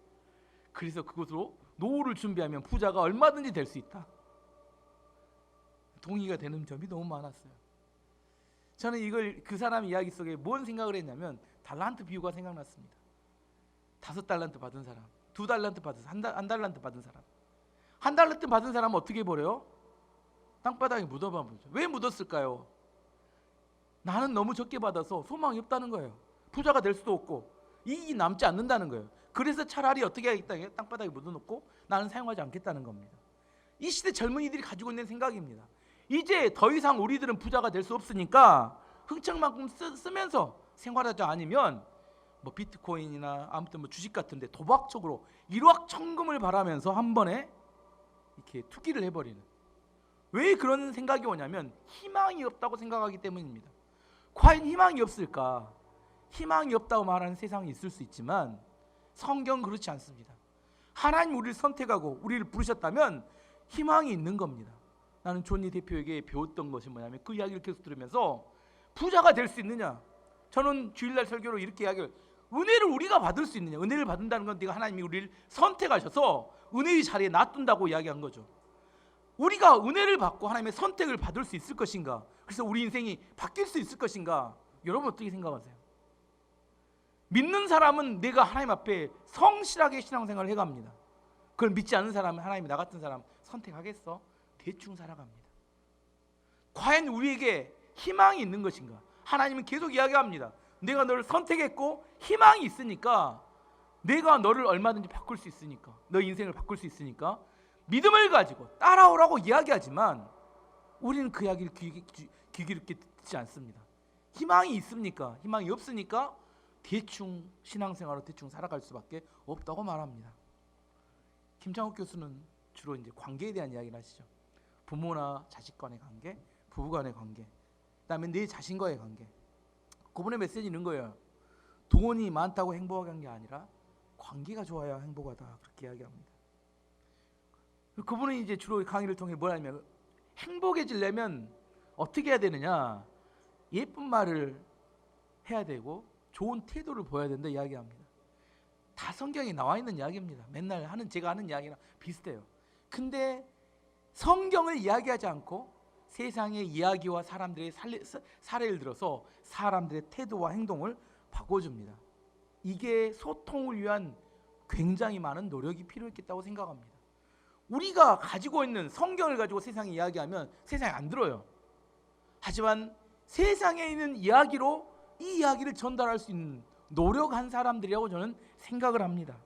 그래서 그것으로 노후를 준비하면 부자가 얼마든지 될 수 있다. 동의가 되는 점이 너무 많았어요. 저는 이걸 그 사람 이야기 속에 뭔 생각을 했냐면 달란트 비유가 생각났습니다. 5달란트 받은 사람, 2달란트 받은 사람, 한 달란트 받은 사람. 한 달란트 받은 사람은 어떻게 버려요? 땅바닥에 묻어버리죠. 왜 묻었을까요? 나는 너무 적게 받아서 소망이 없다는 거예요. 부자가 될 수도 없고 이익이 남지 않는다는 거예요. 그래서 차라리 어떻게 하겠다, 땅바닥에 묻어놓고 나는 사용하지 않겠다는 겁니다. 이 시대 젊은이들이 가지고 있는 생각입니다. 이제 더 이상 우리들은 부자가 될 수 없으니까 흥청만큼 쓰면서 생활하자, 아니면 뭐 비트코인이나 아무튼 뭐 주식 같은데 도박적으로 일확천금을 바라면서 한 번에 이렇게 투기를 해버리는. 왜 그런 생각이 오냐면 희망이 없다고 생각하기 때문입니다. 과연 희망이 없을까? 희망이 없다고 말하는 세상이 있을 수 있지만 성경은 그렇지 않습니다. 하나님 우리를 선택하고 우리를 부르셨다면 희망이 있는 겁니다. 나는 존니 대표에게 배웠던 것이 뭐냐면 그 이야기를 계속 들으면서 부자가 될 수 있느냐, 저는 주일날 설교로 이렇게 이야기를, 은혜를 우리가 받을 수 있느냐. 은혜를 받는다는 건 네가 하나님이 우리를 선택하셔서 은혜의 자리에 놔둔다고 이야기한 거죠. 우리가 은혜를 받고 하나님의 선택을 받을 수 있을 것인가? 그래서 우리 인생이 바뀔 수 있을 것인가? 여러분 어떻게 생각하세요? 믿는 사람은 내가 하나님 앞에 성실하게 신앙생활을 해갑니다. 그걸 믿지 않는 사람은, 하나님이 나 같은 사람 선택하겠어? 대충 살아갑니다. 과연 우리에게 희망이 있는 것인가? 하나님은 계속 이야기합니다. 내가 너를 선택했고 희망이 있으니까, 내가 너를 얼마든지 바꿀 수 있으니까, 너 인생을 바꿀 수 있으니까 믿음을 가지고 따라오라고 이야기하지만 우리는 그 이야기를 귀 기울게 듣지 않습니다. 희망이 있습니까? 희망이 없으니까 대충 신앙생활로 대충 살아갈 수밖에 없다고 말합니다. 김창욱 교수는 주로 이제 관계에 대한 이야기를 하시죠. 부모나 자식 간의 관계, 부부 간의 관계, 그다음에 내 자신과의 관계. 그분의 메시지는 이런 거예요. 돈이 많다고 행복한 게 아니라 관계가 좋아야 행복하다, 그렇게 이야기합니다. 그분은 이제 주로 강의를 통해 뭘 하냐면, 행복해지려면 어떻게 해야 되느냐, 예쁜 말을 해야 되고 좋은 태도를 보여야 된다 이야기합니다. 다 성경에 나와 있는 이야기입니다. 맨날 하는, 제가 하는 이야기랑 비슷해요. 근데 성경을 이야기하지 않고 세상의 이야기와 사람들의 사례를 들어서 사람들의 태도와 행동을 바꿔줍니다. 이게 소통을 위한 굉장히 많은 노력이 필요했겠다고 생각합니다. 우리가 가지고 있는 성경을 가지고 세상에 이야기하면 세상에 안 들어요. 하지만 세상에 있는 이야기로 이 이야기를 전달할 수 있는 노력한 사람들이라고 저는 생각을 합니다.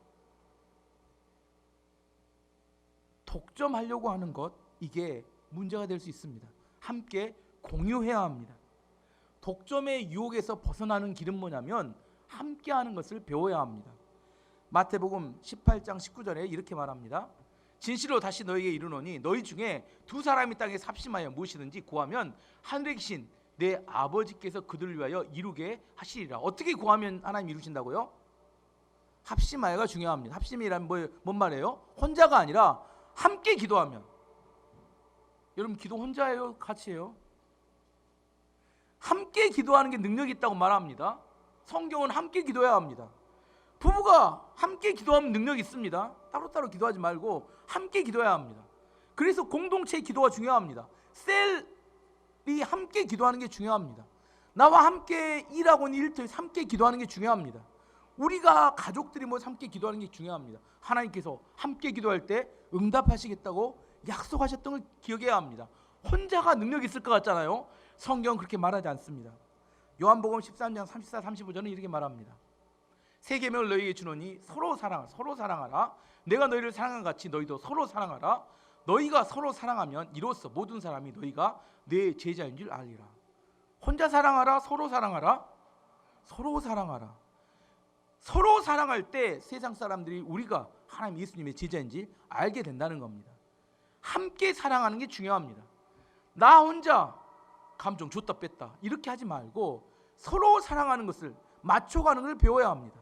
독점하려고 하는 것, 이게 문제가 될 수 있습니다. 함께 공유해야 합니다. 독점의 유혹에서 벗어나는 길은 뭐냐면 함께 하는 것을 배워야 합니다. 마태복음 18장 19절에 이렇게 말합니다. 진실로 다시 너희에게 이르노니 너희 중에 두 사람이 땅에서 합심하여 무엇이든지 구하면 하늘에 계신 내 아버지께서 그들을 위하여 이루게 하시리라. 어떻게 구하면 하나님 이루신다고요? 합심하여가 중요합니다. 합심이란 뭔 말이에요? 혼자가 아니라 함께 기도하면. 여러분 기도 혼자 해요? 같이 해요? 함께 기도하는 게 능력이 있다고 말합니다. 성경은 함께 기도해야 합니다. 부부가 함께 기도하면 능력이 있습니다. 따로따로 기도하지 말고 함께 기도해야 합니다. 그래서 공동체의 기도가 중요합니다. 셀이 함께 기도하는 게 중요합니다. 나와 함께 일하고 있는 일터에서 함께 기도하는 게 중요합니다. 우리가 가족들이 모여서 함께 기도하는 게 중요합니다. 하나님께서 함께 기도할 때 응답하시겠다고 약속하셨던 걸 기억해야 합니다. 혼자가 능력이 있을 것 같잖아요. 성경은 그렇게 말하지 않습니다. 요한복음 13장 34, 35절은 이렇게 말합니다. 새 계명을 너희에게 주노니 서로 사랑하라. 내가 너희를 사랑한 같이 너희도 서로 사랑하라. 너희가 서로 사랑하면 이로써 모든 사람이 너희가 내 제자인 줄 알리라. 혼자 사랑하라, 서로 사랑하라. 서로 사랑하라. 서로 사랑할 때 세상 사람들이 우리가 하나님 예수님의 제자인지 알게 된다는 겁니다. 함께 사랑하는 게 중요합니다. 나 혼자 감정 줬다 뺐다 이렇게 하지 말고 서로 사랑하는 것을 맞춰가는 걸 배워야 합니다.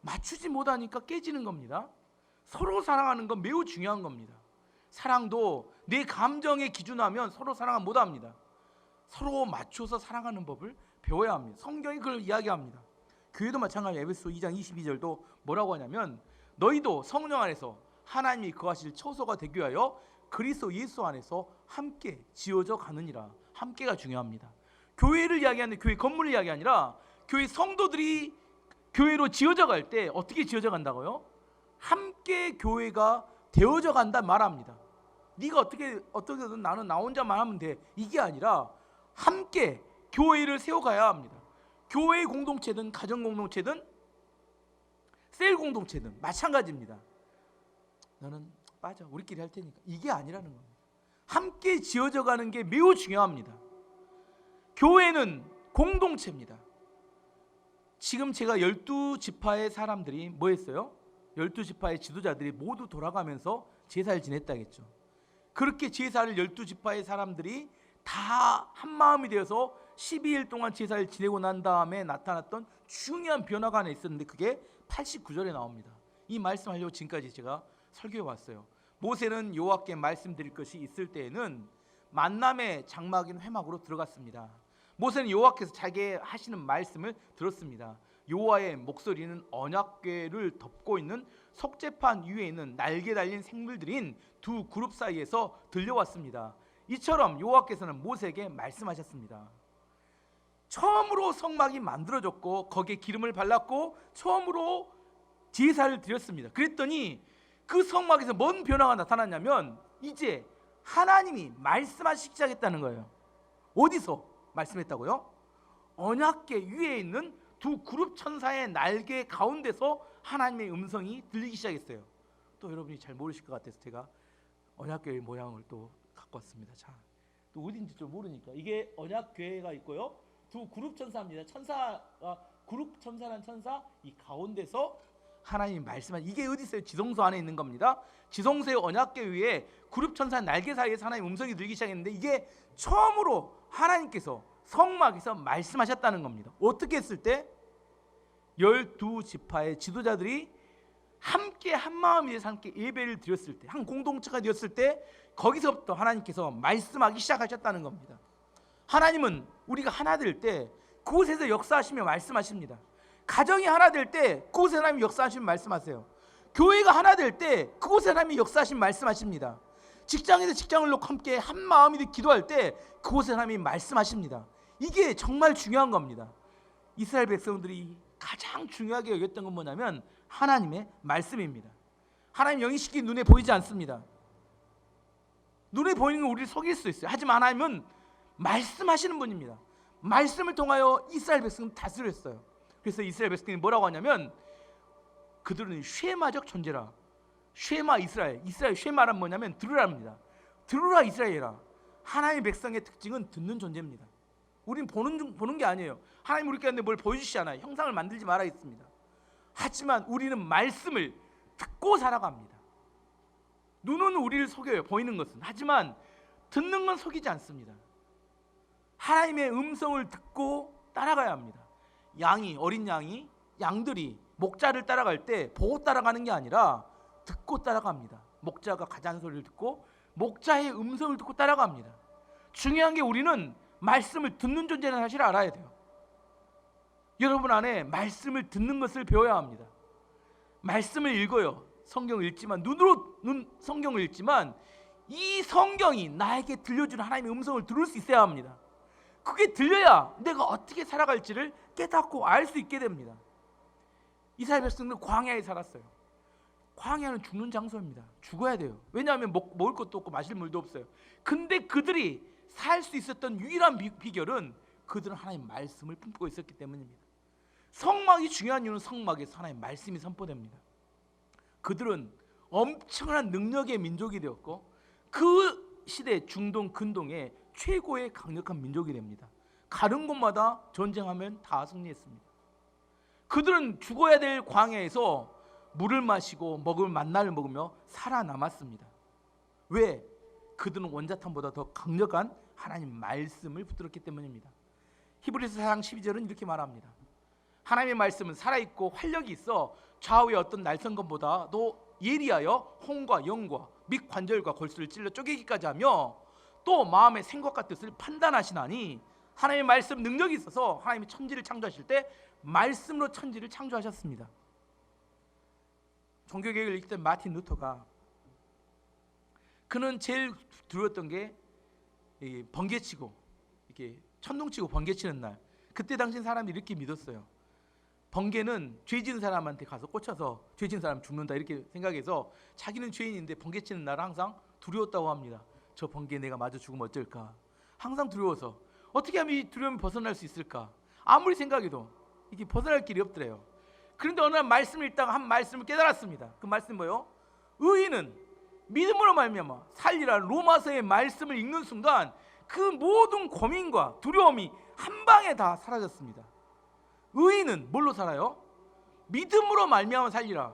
맞추지 못하니까 깨지는 겁니다. 서로 사랑하는 건 매우 중요한 겁니다. 사랑도 내 감정에 기준하면 서로 사랑은 못합니다. 서로 맞춰서 사랑하는 법을 배워야 합니다. 성경이 그걸 이야기합니다. 교회도 마찬가지예요. 에베소 2장 22절도 뭐라고 하냐면 너희도 성령 안에서 하나님이 거하실 처소가 되기 위하여 그리스도 예수 안에서 함께 지어져 가느니라. 함께가 중요합니다. 교회를 이야기하는 교회 건물을 이야기 아니라 교회 성도들이 교회로 지어져 갈 때 어떻게 지어져 간다고요? 함께 교회가 되어져 간다 말합니다. 네가 어떻게든 나는 나 혼자만 하면 돼, 이게 아니라 함께 교회를 세워가야 합니다. 교회 공동체든 가정 공동체든 셀 공동체든 마찬가지입니다. 너는 빠져, 우리끼리 할 테니까, 이게 아니라는 겁니다. 함께 지어져 가는 게 매우 중요합니다. 교회는 공동체입니다. 지금 제가 12지파의 사람들이 뭐 했어요? 12지파의 지도자들이 모두 돌아가면서 제사를 지냈다겠죠. 그렇게 제사를 12지파의 사람들이 다 한마음이 되어서 12일 동안 제사를 지내고 난 다음에 나타났던 중요한 변화가 하나 있었는데 그게 89절에 나옵니다. 이 말씀하려고 지금까지 제가 설교해 왔어요. 모세는 여호와께 말씀드릴 것이 있을 때에는 만남의 장막인 회막으로 들어갔습니다. 모세는 여호와께서 자기에게 하시는 말씀을 들었습니다. 여호와의 목소리는 언약궤를 덮고 있는 석재판 위에 있는 날개 달린 생물들인 두 그룹 사이에서 들려왔습니다. 이처럼 여호와께서는 모세에게 말씀하셨습니다. 처음으로 성막이 만들어졌고 거기에 기름을 발랐고 처음으로 제사를 드렸습니다. 그랬더니 그 성막에서 뭔 변화가 나타났냐면 이제 하나님이 말씀하시기 시작했다는 거예요. 어디서 말씀했다고요? 언약궤 위에 있는 두 그룹 천사의 날개 가운데서 하나님의 음성이 들리기 시작했어요. 또 여러분이 잘 모르실 것 같아서 제가 언약궤의 모양을 또 갖고 왔습니다. 자, 또 어딘지 좀 모르니까 이게 언약궤가 있고요. 두 그룹 천사입니다. 그룹 천사란 천사 이 가운데서 하나님이 말씀한 이게 어디 있어요? 지성소 안에 있는 겁니다. 지성소의 언약궤 위에 그룹 천사 날개 사이에서 하나님의 음성이 들리기 시작했는데 이게 처음으로 하나님께서 성막에서 말씀하셨다는 겁니다. 어떻게 했을 때? 12지파의 지도자들이 함께 한마음이 돼서 함께 예배를 드렸을 때, 한 공동체가 되었을 때 거기서부터 하나님께서 말씀하기 시작하셨다는 겁니다. 하나님은 우리가 하나 될 때 그곳에서 역사하시며 말씀하십니다. 가정이 하나 될 때 그곳에 하나님이 역사하시면 말씀하세요. 교회가 하나 될 때 그곳에 하나님이 역사하시면 말씀하십니다. 직장에서 직장을 놓고 함께 한 마음이 돼 기도할 때 그곳에 하나님이 말씀하십니다. 이게 정말 중요한 겁니다. 이스라엘 백성들이 가장 중요하게 여겼던 건 뭐냐면 하나님의 말씀입니다. 하나님 영이시기 눈에 보이지 않습니다. 눈에 보이는 건 우리를 속일 수 있어요. 하지만 하나님은 말씀하시는 분입니다. 말씀을 통하여 이스라엘 백성을 다스렸어요. 그래서 이스라엘 백성이 뭐라고 하냐면 그들은 쉐마적 존재라. 쉐마 이스라엘 쉐마란 뭐냐면 들으라입니다. 들으라 이스라엘아. 하나님의 백성의 특징은 듣는 존재입니다. 우리는 보는 게 아니에요. 하나님 우리께 뭘 보여주시지 않아요. 형상을 만들지 말아 있습니다. 하지만 우리는 말씀을 듣고 살아갑니다. 눈은 우리를 속여요. 보이는 것은. 하지만 듣는 건 속이지 않습니다. 하나님의 음성을 듣고 따라가야 합니다. 어린 양들이 목자를 따라갈 때 보고 따라가는 게 아니라 듣고 따라갑니다. 목자가 가자는 소리를 듣고 목자의 음성을 듣고 따라갑니다. 중요한 게 우리는 말씀을 듣는 존재라는 사실을 알아야 돼요. 여러분 안에 말씀을 듣는 것을 배워야 합니다. 말씀을 읽어요. 성경을 읽지만 성경을 읽지만 이 성경이 나에게 들려주는 하나님의 음성을 들을 수 있어야 합니다. 그게 들려야 내가 어떻게 살아갈지를 깨닫고 알 수 있게 됩니다. 이스라엘 백성들은 광야에 살았어요. 광야는 죽는 장소입니다. 죽어야 돼요. 왜냐하면 먹을 것도 없고 마실 물도 없어요. 근데 그들이 살 수 있었던 유일한 비결은 그들은 하나님의 말씀을 품고 있었기 때문입니다. 성막이 중요한 이유는 성막에서 하나님의 말씀이 선포됩니다. 그들은 엄청난 능력의 민족이 되었고 그 시대 중동 근동의 최고의 강력한 민족이 됩니다. 가는 곳마다 전쟁하면 다 승리했습니다. 그들은 죽어야 될 광야에서 물을 마시고 먹을 만나를 먹으며 살아남았습니다. 왜? 그들은 원자탄보다 더 강력한 하나님 말씀을 붙들었기 때문입니다. 히브리서 4장 12절은 이렇게 말합니다. 하나님의 말씀은 살아있고 활력이 있어 좌우의 어떤 날성검보다도 예리하여 혼과 영과 및 관절과 골수를 찔러 쪼개기까지 하며 또 마음의 생각과 뜻을 판단하시나니 하나님의 말씀 능력이 있어서 하나님이 천지를 창조하실 때 말씀으로 천지를 창조하셨습니다. 종교개혁을 일으켰던 마틴 루터가 그는 제일 두려웠던 게 번개치고 이렇게 천둥치고 번개치는 날. 그때 당시 사람이 이렇게 믿었어요. 번개는 죄진 사람한테 가서 꽂혀서 죄진 사람 죽는다 이렇게 생각해서 자기는 죄인인데 번개치는 날은 항상 두려웠다고 합니다. 저 번개 내가 맞아 죽으면 어쩔까. 항상 두려워서 어떻게 하면 이 두려움을 벗어날 수 있을까. 아무리 생각해도 이게 벗어날 길이 없더래요. 그런데 어느 날 말씀을 읽다가 한 말씀을 깨달았습니다. 그 말씀이 뭐예요? 의인은 믿음으로 말미암아 살리라. 로마서의 말씀을 읽는 순간 그 모든 고민과 두려움이 한 방에 다 사라졌습니다. 의인은 뭘로 살아요? 믿음으로 말미암아 살리라.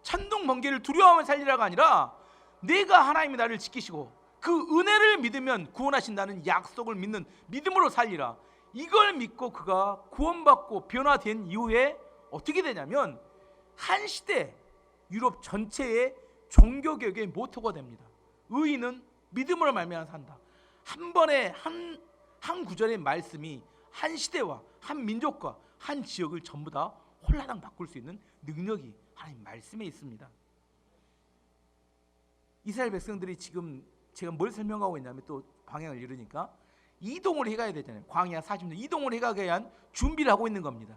천둥 번개를 두려워하면 살리라가 아니라 내가 하나님이 나를 지키시고 그 은혜를 믿으면 구원하신다는 약속을 믿는 믿음으로 살리라. 이걸 믿고 그가 구원받고 변화된 이후에 어떻게 되냐면 한 시대 유럽 전체의 종교개혁의 모토가 됩니다. 의인은 믿음으로 말미암아 산다. 한 번에 한 구절의 말씀이 한 시대와 한 민족과 한 지역을 전부 다 홀라당 바꿀 수 있는 능력이 하나님 말씀에 있습니다. 이스라엘 백성들이 지금 제가 뭘 설명하고 있냐면 또 방향을 잃으니까 이동을 해가야 되잖아요. 광야 40년 이동을 해가기 위한 준비를 하고 있는 겁니다.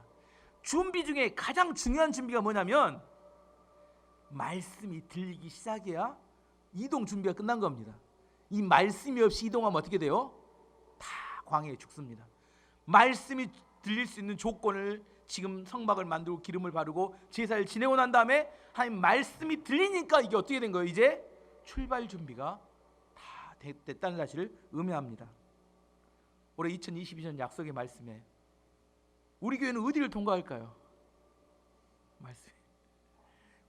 준비 중에 가장 중요한 준비가 뭐냐면 말씀이 들리기 시작해야 이동 준비가 끝난 겁니다. 이 말씀이 없이 이동하면 어떻게 돼요? 다 광야에 죽습니다. 말씀이 들릴 수 있는 조건을 지금 성막을 만들고 기름을 바르고 제사를 지내고 난 다음에 하나님 말씀이 들리니까 이게 어떻게 된 거예요? 이제 출발 준비가 다 됐다는 사실을 의미합니다. 올해 2022년 약속의 말씀에 우리 교회는 어디를 통과할까요? 말씀.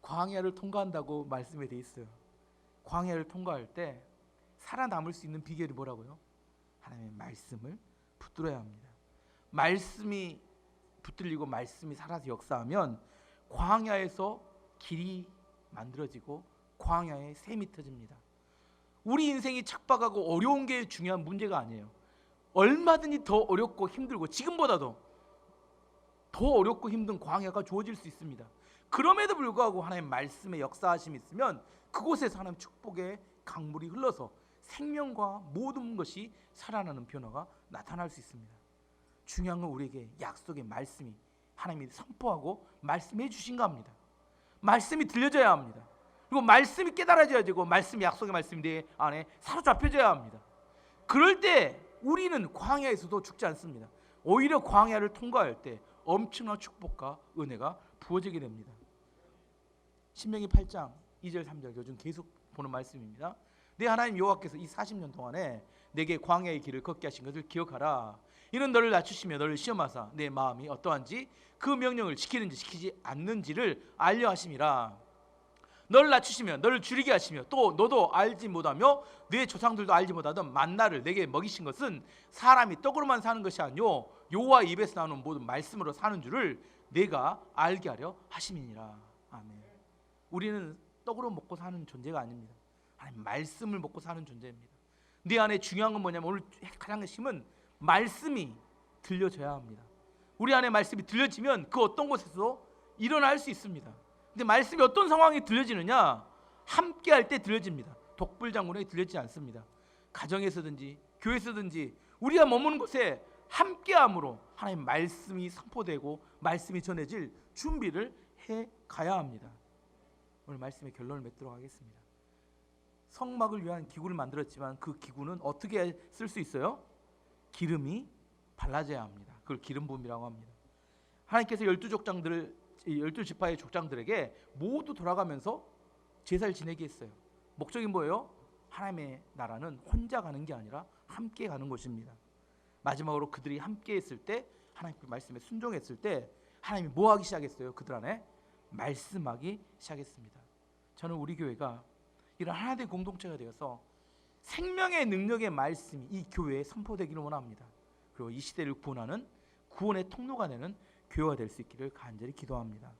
광야를 통과한다고 말씀에 돼 있어요. 광야를 통과할 때 살아남을 수 있는 비결이 뭐라고요? 하나님의 말씀을 붙들어야 합니다. 말씀이 붙들리고 말씀이 살아서 역사하면 광야에서 길이 만들어지고 광야에 샘이 터집니다. 우리 인생이 척박하고 어려운 게 중요한 문제가 아니에요. 얼마든지 더 어렵고 힘들고 지금보다도 더 어렵고 힘든 광야가 주어질 수 있습니다. 그럼에도 불구하고 하나님 말씀의 역사하심이 있으면 그곳에서 하나님 축복의 강물이 흘러서 생명과 모든 것이 살아나는 변화가 나타날 수 있습니다. 중요한 건 우리에게 약속의 말씀이 하나님이 선포하고 말씀해 주신가 합니다. 말씀이 들려져야 합니다. 그리고 말씀이 깨달아져야 되고 말씀이 약속의 말씀이 내 안에 사로잡혀져야 합니다. 그럴 때 우리는 광야에서도 죽지 않습니다. 오히려 광야를 통과할 때 엄청난 축복과 은혜가 부어지게 됩니다. 신명기 8장 2절 3절 요즘 계속 보는 말씀입니다. 내 하나님 여호와께서 이 40년 동안에 내게 광야의 길을 걷게 하신 것을 기억하라. 이는 너를 낮추시며 너를 시험하사 내 마음이 어떠한지 그 명령을 지키는지 지키지 않는지를 알려 하심이라. 너를 낮추시며 너를 줄이게 하시며 또 너도 알지 못하며 네 조상들도 알지 못하던 만나를 내게 먹이신 것은 사람이 떡으로만 사는 것이 아니요 여호와 입에서 나오는 모든 말씀으로 사는 줄을 내가 알게 하려 하심이니라. 아멘. 우리는 떡으로 먹고 사는 존재가 아닙니다. 하나님 말씀을 먹고 사는 존재입니다. 네 안에 중요한 건 뭐냐면 오늘 가장 핵심은 말씀이 들려져야 합니다. 우리 안에 말씀이 들려지면 그 어떤 곳에서 일어날 수 있습니다. 근데 말씀이 어떤 상황에 들려지느냐? 함께 할 때 들려집니다. 독불장군에게 들려지지 않습니다. 가정에서든지 교회에서든지 우리가 머무는 곳에 함께함으로 하나님 말씀이 선포되고 말씀이 전해질 준비를 해 가야 합니다. 오늘 말씀의 결론을 맺도록 하겠습니다. 성막을 위한 기구를 만들었지만 그 기구는 어떻게 쓸 수 있어요? 기름이 발라져야 합니다. 그걸 기름 부음이라고 합니다. 하나님께서 12지파의 족장들에게 모두 돌아가면서 제사를 지내게 했어요. 목적이 뭐예요? 하나님의 나라는 혼자 가는 게 아니라 함께 가는 것입니다. 마지막으로 그들이 함께 했을 때 하나님 그 말씀에 순종했을 때 하나님이 뭐 하기 시작했어요? 그들 안에 말씀하기 시작했습니다. 저는 우리 교회가 이런 하나된 공동체가 되어서 생명의 능력의 말씀이 이 교회에 선포되기를 원합니다. 그리고 이 시대를 구원하는 구원의 통로가 되는 교회가 될 수 있기를 간절히 기도합니다.